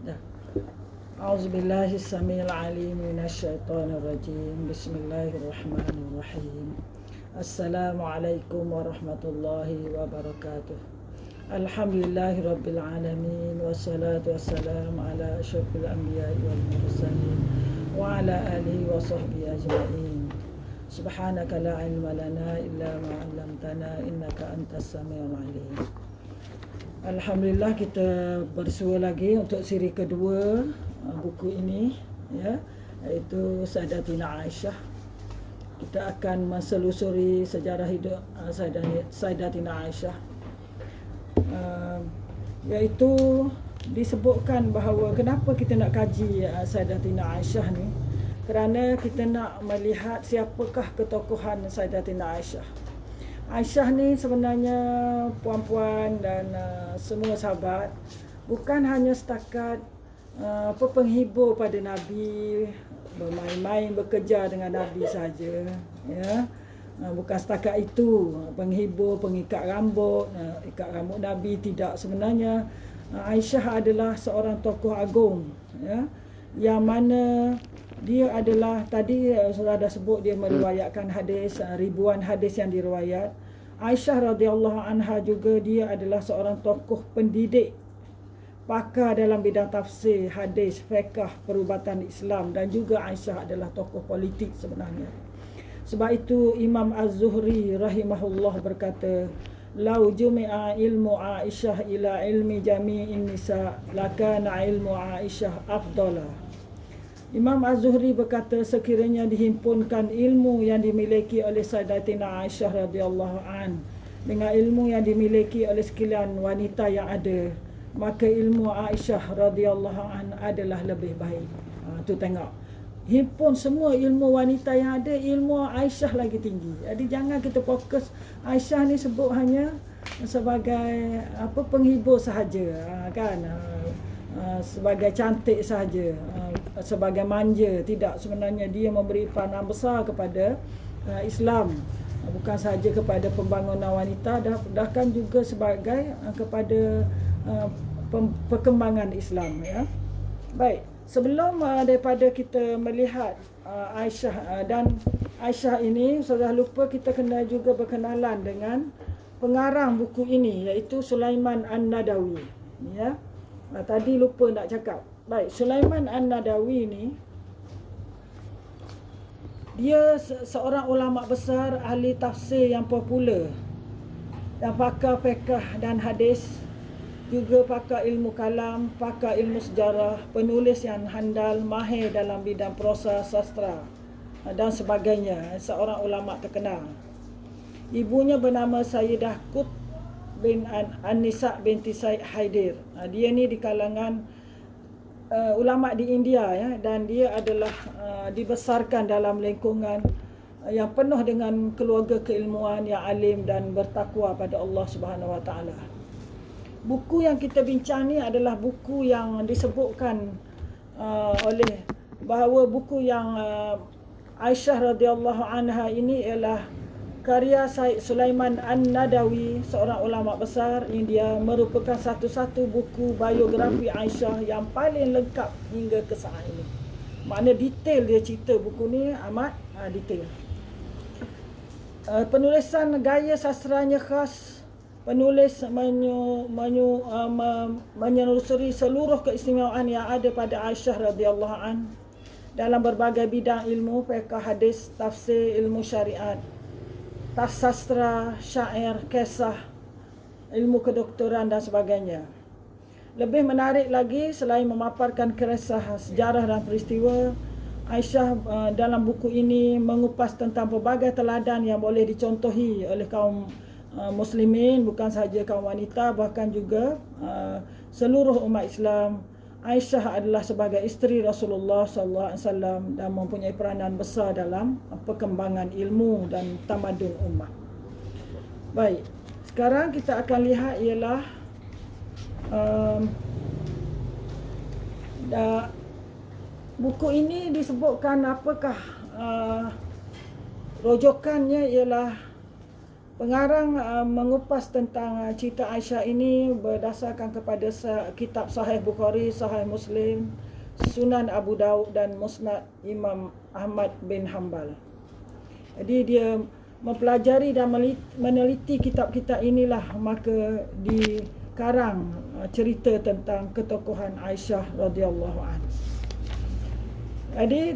Ya. A'udzubillahi samil alim minasyaitonir rajim. Bismillahirrahmanirrahim. Assalamualaikum warahmatullahi wabarakatuh. Alhamdulillahi rabbil alamin, wassalatu wassalamu ala asyrafil anbiya'i wal mursalin wa ala alihi wa sahbihi ajma'in. Subhanaka la ilma lana illa ma 'allamtana innaka antas samiul alim. Alhamdulillah, kita bersua lagi untuk siri kedua buku ini, ya, iaitu Sayyidatina Aisyah. Kita akan menselusuri sejarah hidup Sayyidatina Aisyah, iaitu disebutkan bahawa kenapa kita nak kaji Sayyidatina Aisyah ni, kerana kita nak melihat siapakah ketokohan Sayyidatina Aisyah. Aisyah ni sebenarnya puan-puan dan semua sahabat bukan hanya setakat penghibur pada Nabi, bermain-main bekerja dengan Nabi saja, ya. Bukan setakat itu, penghibur, pengikat rambut, ikat rambut Nabi, tidak. Sebenarnya Aisyah adalah seorang tokoh agung, ya, yang mana dia adalah, tadi sudah dah sebut, dia meriwayatkan hadis, ribuan hadis yang diriwayat. Aisyah radhiyallahu anha juga dia adalah seorang tokoh pendidik, pakar dalam bidang tafsir, hadis, fiqh, perubatan Islam, dan juga Aisyah adalah tokoh politik sebenarnya. Sebab itu Imam Az-Zuhri rahimahullah berkata, "Lau jumi'a ilmu Aisyah ila ilmi jami'in nisa, lakana ilmu Aisyah afdala." Imam Az-Zuhri berkata, sekiranya dihimpunkan ilmu yang dimiliki oleh Sayyidatina Aisyah radhiyallahu an dengan ilmu yang dimiliki oleh sekalian wanita yang ada, maka ilmu Aisyah radhiyallahu an adalah lebih baik. Tu tengok, himpun semua ilmu wanita yang ada, ilmu Aisyah lagi tinggi. Jadi jangan kita fokus Aisyah ni sebut hanya sebagai penghibur sahaja, kan, sebagai cantik sahaja, sebagai manja. Tidak, sebenarnya dia memberi peranan besar kepada Islam, bukan sahaja kepada pembangunan wanita, bahkan juga sebagai kepada perkembangan Islam, ya. Baik, sebelum daripada kita melihat Aisyah, dan Aisyah ini sudah lupa, kita kena juga berkenalan dengan pengarang buku ini, iaitu Sulaiman An-Nadawi, ya. Tadi lupa nak cakap. Baik, Sulaiman An-Nadawi ni, dia seorang ulama besar, ahli tafsir yang popular, dan pakar fiqh dan hadis, juga pakar ilmu kalam, pakar ilmu sejarah, penulis yang handal, mahir dalam bidang prosa, sastra dan sebagainya, seorang ulama terkenal. Ibunya bernama Sayyidah Qut bin An-Nisa binti Said Haidir. Dia ni di kalangan ulama di India, ya, dan dia adalah dibesarkan dalam lingkungan yang penuh dengan keluarga keilmuan yang alim dan bertakwa pada Allah Subhanahu Wa Taala. Buku yang kita bincang ni adalah buku yang disebutkan oleh bahawa buku yang Aisyah radhiyallahu anha ini ialah karya Said Sulaiman An-Nadawi, seorang ulama besar India, merupakan satu-satu buku biografi Aisyah yang paling lengkap hingga ke saat ini. Makna detail dia cerita buku ni amat detail. Penulisan gaya sastranya khas. Penulis menelusuri seluruh keistimewaan yang ada pada Aisyah radhiyallahu an dalam berbagai bidang ilmu, fiqh, hadis, tafsir, ilmu syariat, sastra, syair, kisah, ilmu kedoktoran dan sebagainya. Lebih menarik lagi, selain memaparkan kisah, sejarah dan peristiwa, Aisyah dalam buku ini mengupas tentang pelbagai teladan yang boleh dicontohi oleh kaum muslimin, bukan sahaja kaum wanita, bahkan juga seluruh umat Islam. Aisyah adalah sebagai isteri Rasulullah sallallahu alaihi wasallam dan mempunyai peranan besar dalam perkembangan ilmu dan tamadun umat. Baik, sekarang kita akan lihat ialah buku ini disebutkan apakah rujukannya, ialah Pengarang mengupas tentang cerita Aisyah ini berdasarkan kepada kitab Sahih Bukhari, Sahih Muslim, Sunan Abu Daud dan Musnad Imam Ahmad bin Hanbal. Jadi dia mempelajari dan meneliti kitab-kitab inilah, maka dikarang cerita tentang ketokohan Aisyah radhiyallahu anha. Jadi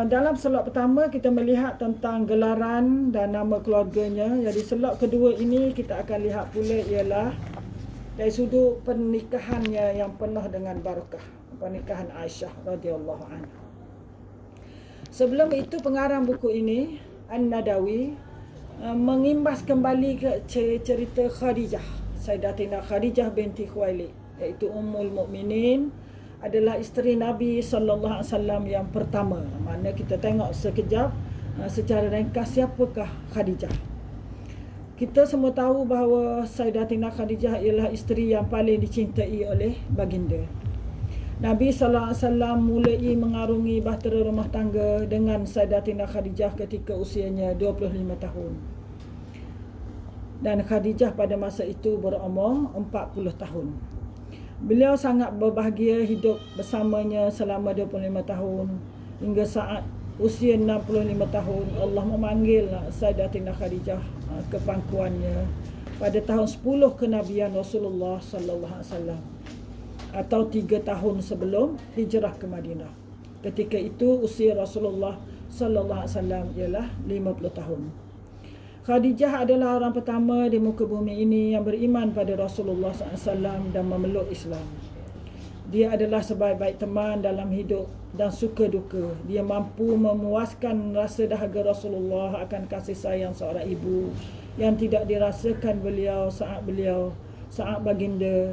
dalam slot pertama kita melihat tentang gelaran dan nama keluarganya. Jadi slot kedua ini kita akan lihat pula ialah dari sudut pernikahannya yang penuh dengan barakah, pernikahan Aisyah radhiyallahu anha. Sebelum itu pengarang buku ini An-Nadawi mengimbas kembali ke cerita Khadijah, Sayyidatina Khadijah binti Khuwailid, iaitu Ummul Mukminin, adalah isteri Nabi sallallahu alaihi wasallam yang pertama. Mana kita tengok sekejap secara ringkas siapakah Khadijah. Kita semua tahu bahawa Sayyidatina Khadijah ialah isteri yang paling dicintai oleh baginda. Nabi sallallahu alaihi wasallam mulai mengarungi bahtera rumah tangga dengan Sayyidatina Khadijah ketika usianya 25 tahun. Dan Khadijah pada masa itu berumur 40 tahun. Beliau sangat berbahagia hidup bersamanya selama 25 tahun. Hingga saat usia 65 tahun, Allah memanggil Sayyidatina Khadijah ke pangkuannya pada tahun 10 kenabian Rasulullah sallallahu alaihi wasallam, atau 3 tahun sebelum hijrah ke Madinah. Ketika itu usia Rasulullah sallallahu alaihi wasallam ialah 50 tahun. Khadijah adalah orang pertama di muka bumi ini yang beriman pada Rasulullah SAW dan memeluk Islam. Dia adalah sebaik-baik teman dalam hidup dan suka duka. Dia mampu memuaskan rasa dahaga Rasulullah akan kasih sayang seorang ibu yang tidak dirasakan saat baginda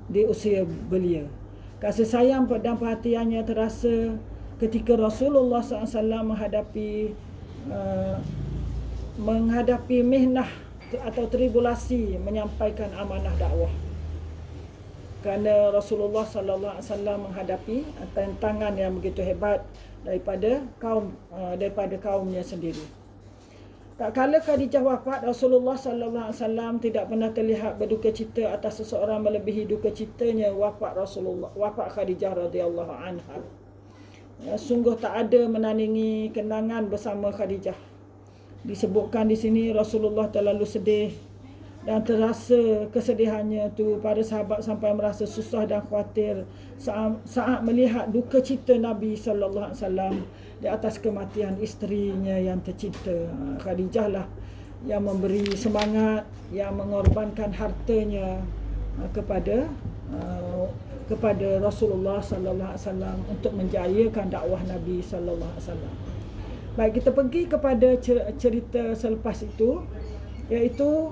di usia belia. Kasih sayang dan perhatiannya terasa ketika Rasulullah SAW menghadapi mihnah atau tribulasi menyampaikan amanah dakwah. Kerana Rasulullah sallallahu alaihi wasallam menghadapi tantangan yang begitu hebat daripada kaumnya sendiri. Tak kala Khadijah wafat, Rasulullah sallallahu alaihi wasallam tidak pernah terlihat berduka cita atas seseorang melebihi duka citanya wafat Khadijah radhiyallahu anha. Sungguh tak ada menandingi kenangan bersama Khadijah. Disebutkan di sini Rasulullah terlalu sedih dan terasa kesedihannya tu para sahabat sampai merasa susah dan khawatir saat melihat duka cita Nabi sallallahu alaihi wasallam di atas kematian isterinya yang tercinta. Khadijah lah yang memberi semangat, yang mengorbankan hartanya kepada Rasulullah sallallahu alaihi wasallam untuk menjayakan dakwah Nabi sallallahu alaihi wasallam. Baik, kita pergi kepada cerita selepas itu, iaitu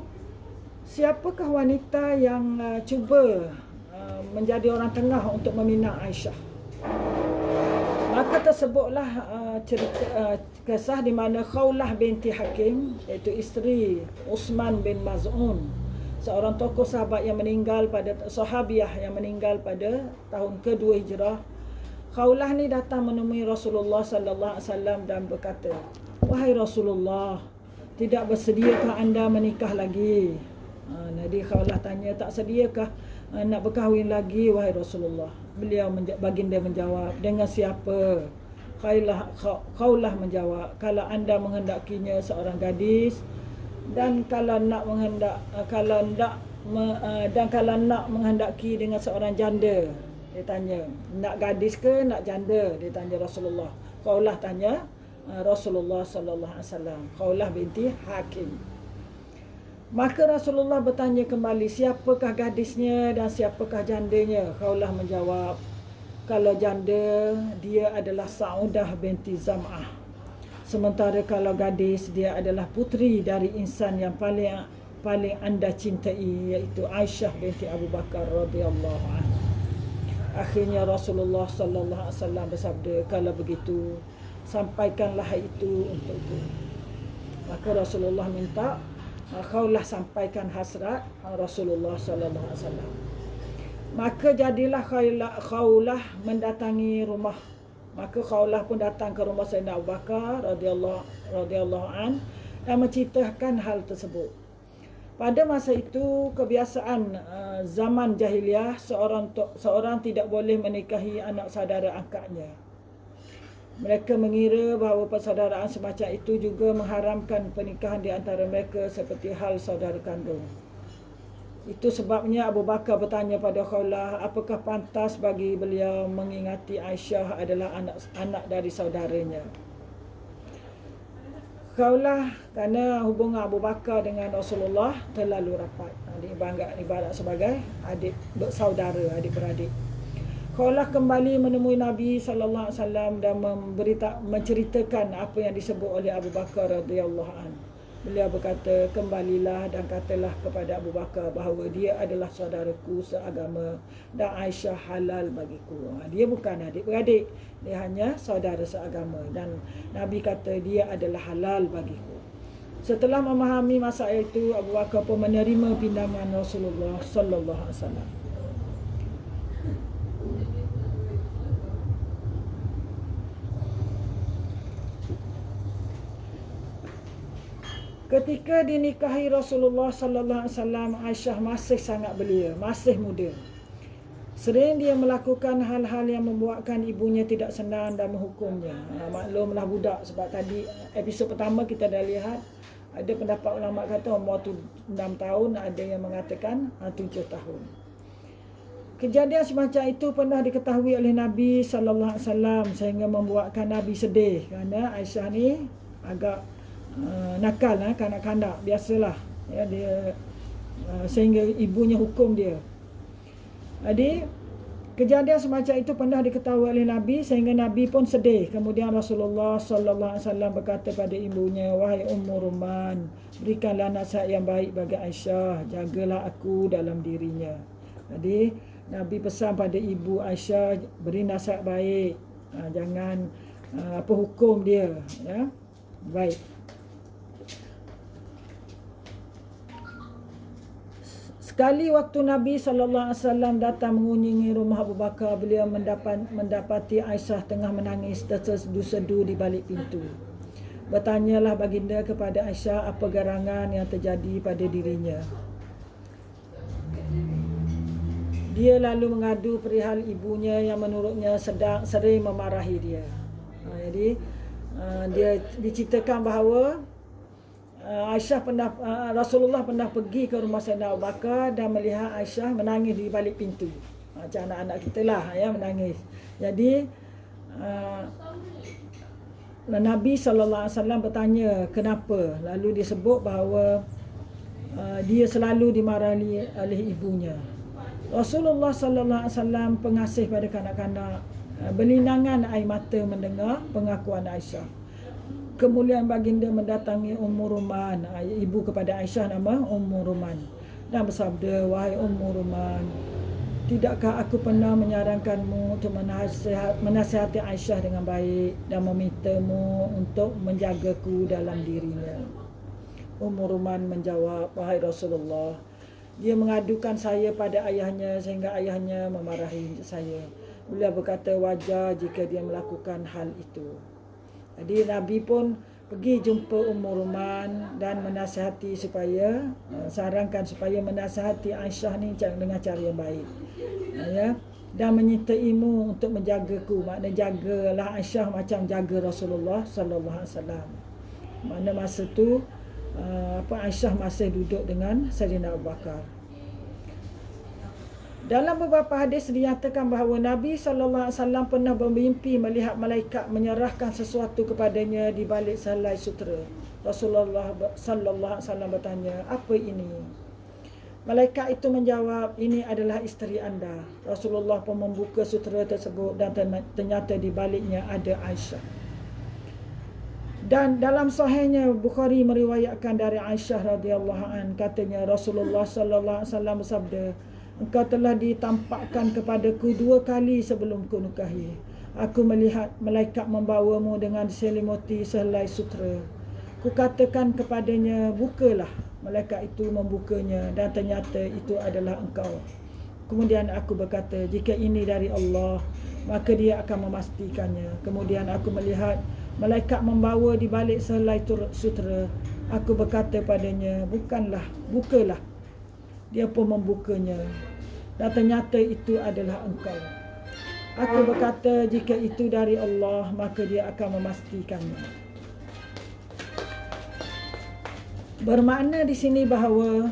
siapakah wanita yang cuba menjadi orang tengah untuk meminang Aisyah. Maka tersebutlah kisah di mana Khawlah binti Hakim, iaitu isteri Uthman bin Maz'un, seorang tokoh sahabiah yang meninggal pada tahun ke-2 Hijrah. Khawlah ni datang menemui Rasulullah sallallahu alaihi wasallam dan berkata, "Wahai Rasulullah, tidak bersediakah anda menikah lagi?" Jadi Khawlah tanya, "Tak sediakah nak berkahwin lagi wahai Rasulullah?" Baginda menjawab, "Dengan siapa?" Khawlah menjawab, "Kalau anda menghendakinya seorang gadis, dan kalau nak menghendaki dengan seorang janda." Dia tanya, nak gadis ke nak janda? Dia tanya Rasulullah. Khawlah tanya Rasulullah sallallahu alaihi wasallam, Khawlah binti Hakim. Maka Rasulullah bertanya kembali, siapakah gadisnya dan siapakah jandanya? Khawlah menjawab, kalau janda dia adalah Saudah binti Zam'ah. Sementara kalau gadis dia adalah puteri dari insan yang paling anda cintai, iaitu Aisyah binti Abu Bakar radhiyallahu anha. Akhirnya Rasulullah sallallahu alaihi wasallam bersabda, kalau begitu sampaikanlah itu untukku. Maka Rasulullah minta Khawlah sampaikan hasrat Rasulullah sallallahu alaihi wasallam. Maka jadilah Khawlah mendatangi rumah. Maka Khawlah pun datang ke rumah Sayyidina Abu Bakar radhiyallahu an dan menceritakan hal tersebut. Pada masa itu, kebiasaan zaman jahiliah, seorang tidak boleh menikahi anak saudara angkatnya. Mereka mengira bahawa persaudaraan semacam itu juga mengharamkan pernikahan di antara mereka seperti hal saudara kandung. Itu sebabnya Abu Bakar bertanya pada Khawlah, apakah pantas bagi beliau mengingati Aisyah adalah anak dari saudaranya. Khawlah, kerana hubungan Abu Bakar dengan Rasulullah terlalu rapat, ibarat sebagai adik bersaudara, adik beradik. Khawlah kembali menemui Nabi SAW dan menceritakan apa yang disebut oleh Abu Bakar radhiyallahu anhu. Beliau berkata, kembalilah dan katalah kepada Abu Bakar bahawa dia adalah saudaraku seagama dan Aisyah halal bagiku. Dia bukan adik-beradik, dia hanya saudara seagama, dan Nabi kata dia adalah halal bagiku. Setelah memahami masalah itu, Abu Bakar pun menerima pindangan Rasulullah sallallahu alaihi wasallam. Ketika dinikahi Rasulullah sallallahu alaihi wasallam, Aisyah masih sangat belia, masih muda. Sering dia melakukan hal-hal yang membuatkan ibunya tidak senang dan menghukumnya. Maklumlah budak, sebab tadi episod pertama kita dah lihat ada pendapat ulama kata umur tu 6 tahun, ada yang mengatakan 7 tahun. Kejadian semacam itu pernah diketahui oleh Nabi sallallahu alaihi wasallam sehingga membuatkan Nabi sedih kerana Aisyah ni agak nakal, kanak-kanak biasalah ya, dia sehingga ibunya hukum dia. Jadi kejadian semacam itu pernah diketahui oleh Nabi sehingga Nabi pun sedih. Kemudian Rasulullah sallallahu alaihi wasallam berkata pada ibunya, wahai Ummu Ruman, berikanlah nasihat yang baik bagi Aisyah, jagalah aku dalam dirinya. Jadi Nabi pesan pada ibu Aisyah, beri nasihat baik, jangan hukum dia, ya. Baik. Sekali waktu Nabi SAW datang mengunjungi rumah Abu Bakar, beliau mendapati Aisyah tengah menangis tersedu-sedu di balik pintu. Bertanyalah baginda kepada Aisyah apa gerangan yang terjadi pada dirinya. Dia lalu mengadu perihal ibunya yang menurutnya sering memarahi dia. Jadi dia diceritakan bahawa Rasulullah pernah pergi ke rumah Sayyidina Abu Bakar dan melihat Aisyah menangis di balik pintu. Macam anak-anak kita lah, ya, menangis. Jadi Nabi SAW bertanya kenapa. Lalu disebut bahawa dia selalu dimarahi oleh ibunya. Rasulullah SAW pengasih pada kanak-kanak, berlinangan air mata mendengar pengakuan Aisyah. Kemudian baginda mendatangi Ummu Ruman, ibu kepada Aisyah nama Ummu Ruman, dan bersabda, wahai Ummu Ruman, tidakkah aku pernah menyarankanmu untuk menasihati Aisyah dengan baik dan memintamu untuk menjagaku dalam dirinya? Ummu Ruman menjawab, wahai Rasulullah, dia mengadukan saya pada ayahnya sehingga ayahnya memarahi saya. Beliau berkata wajar jika dia melakukan hal itu. Jadi Nabi pun pergi jumpa Ummu Ruman dan menasihati sarankan supaya menasihati Aisyah ni dengan cara yang baik. Ya, dan menyertaimu untuk menjagaku, maknanya jagalah Aisyah macam jaga Rasulullah sallallahu alaihi wasallam. Mana masa tu Aisyah masih duduk dengan Sayyidina Abu Bakar. Dalam beberapa hadis dinyatakan bahawa Nabi SAW pernah bermimpi melihat malaikat menyerahkan sesuatu kepadanya di balik sehelai sutera. Rasulullah SAW bertanya, apa ini? Malaikat itu menjawab, ini adalah isteri anda. Rasulullah pun membuka sutera tersebut dan ternyata di baliknya ada Aisyah. Dan dalam sahihnya Bukhari meriwayatkan dari Aisyah radhiyallahu anha, katanya Rasulullah SAW bersabda, engkau telah ditampakkan kepadaku 2 kali sebelum ku nikahi. Aku melihat malaikat membawamu dengan diselimuti sehelai sutera. Ku katakan kepadanya, bukalah. Malaikat itu membukanya dan ternyata itu adalah engkau. Kemudian aku berkata, jika ini dari Allah, maka dia akan memastikannya. Kemudian aku melihat malaikat membawa di balik sehelai sutera. Aku berkata padanya, bukalah. Dia pun membukanya. Dan ternyata itu adalah engkau. Aku berkata, jika itu dari Allah, maka dia akan memastikannya. Bermakna di sini bahawa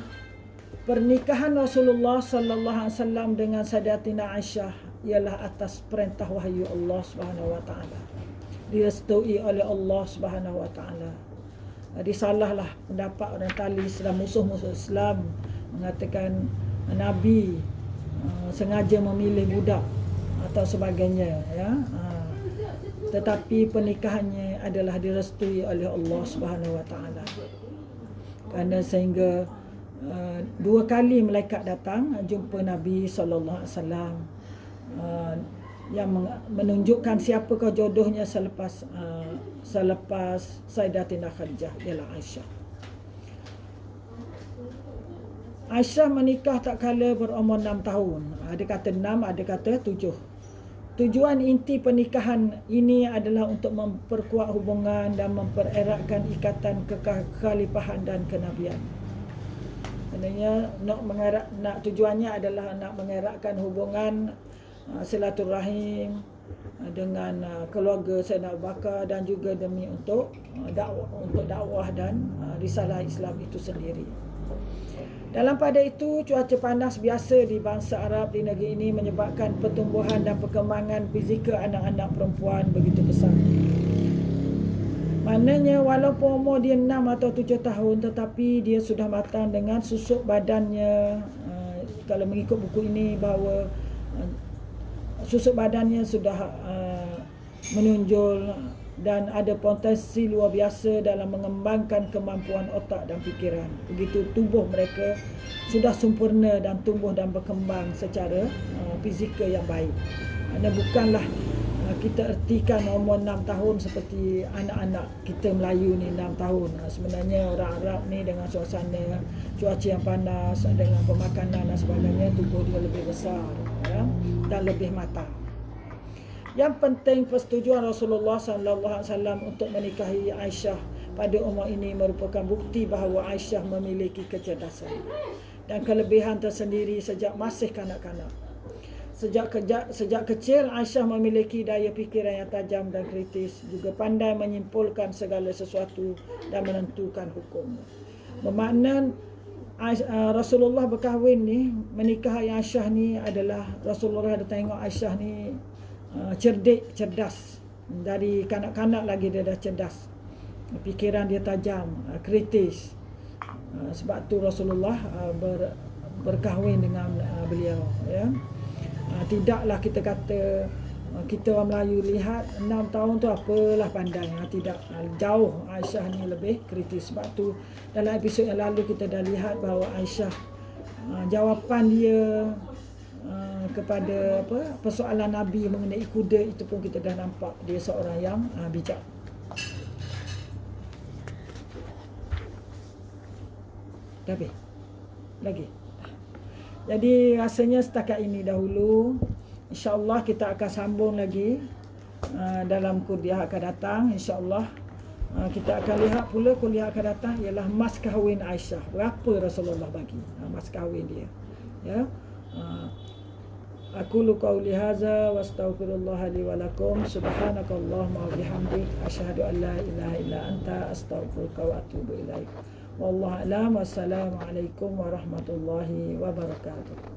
pernikahan Rasulullah sallallahu alaihi wasallam dengan Sayyidatina Aisyah ialah atas perintah wahyu Allah Subhanahu wa taala. Direstui oleh Allah Subhanahu wa taala. Jadi salahlah pendapat orang tali Islam, musuh-musuh Islam mengatakan Nabi sengaja memilih budak atau sebagainya, ya. Tetapi pernikahannya adalah direstui oleh Allah Subhanahu wa taala. Kerana sehingga 2 kali malaikat datang jumpa Nabi sallallahu alaihi wasallam yang menunjukkan siapakah jodohnya selepas Sayyidatina Khadijah, ialah Aisyah. Aisyah menikah tak kala berumur 6 tahun. Ada kata 6, ada kata 7. Tujuan inti pernikahan ini adalah untuk memperkuat hubungan dan mempereratkan ikatan kekhalifahan dan kenabian. Maknanya tujuannya adalah nak mengeratkan hubungan silaturahim dengan keluarga Sayyidina Abu Bakar dan juga demi untuk dakwah dan risalah Islam itu sendiri. Dalam pada itu, cuaca panas biasa di bangsa Arab di negeri ini menyebabkan pertumbuhan dan perkembangan fizikal anak-anak perempuan begitu besar. Maknanya walaupun umur dia 6 atau 7 tahun, tetapi dia sudah matang dengan susuk badannya. Kalau mengikut buku ini, bahawa susuk badannya sudah menonjol dan ada potensi luar biasa dalam mengembangkan kemampuan otak dan fikiran. Begitu tubuh mereka sudah sempurna dan tumbuh dan berkembang secara fizikal yang baik. Kerana bukanlah kita ertikan umur 6 tahun seperti anak-anak kita Melayu ni 6 tahun. Sebenarnya orang Arab ni dengan suasana cuaca yang panas, dengan pemakanan dan sebagainya, tubuh dia lebih besar, ya, dan lebih matang. Yang penting, persetujuan Rasulullah sallallahu alaihi wasallam untuk menikahi Aisyah pada umur ini merupakan bukti bahawa Aisyah memiliki kecerdasan dan kelebihan tersendiri sejak masih kanak-kanak. Sejak kecil, Aisyah memiliki daya fikiran yang tajam dan kritis, juga pandai menyimpulkan segala sesuatu dan menentukan hukum. Bermakna Rasulullah berkahwin ni, menikahi Aisyah ni adalah Rasulullah ada tengok Aisyah ni cerdik, cerdas. Dari kanak-kanak lagi dia dah cerdas. Fikiran dia tajam, kritis. Sebab tu Rasulullah berkahwin dengan beliau, ya. Tidaklah kita kata kita orang Melayu lihat 6 tahun tu apalah pandai. Tidak, jauh Aisyah ni lebih kritis. Sebab tu dalam episod yang lalu kita dah lihat bahawa Aisyah, jawapan dia kepada persoalan Nabi mengenai kuda itu pun kita dah nampak dia seorang yang bijak. Dah habis? Lagi? Jadi rasanya setakat ini dahulu. InsyaAllah kita akan sambung lagi dalam kuliah akan datang. InsyaAllah kita akan lihat pula kuliah akan datang ialah mas kahwin Aisyah. Berapa Rasulullah bagi mas kahwin dia, ya. Aqulu qawli hadza wa astaghfirullah li wa lakum. Subhanakallahumma wa bihamdik asyhadu an la ilaha illa anta astaghfiruka wa atubu ilaik. Wallahu a'lam. Wassalamualaikum warahmatullahi wabarakatuh.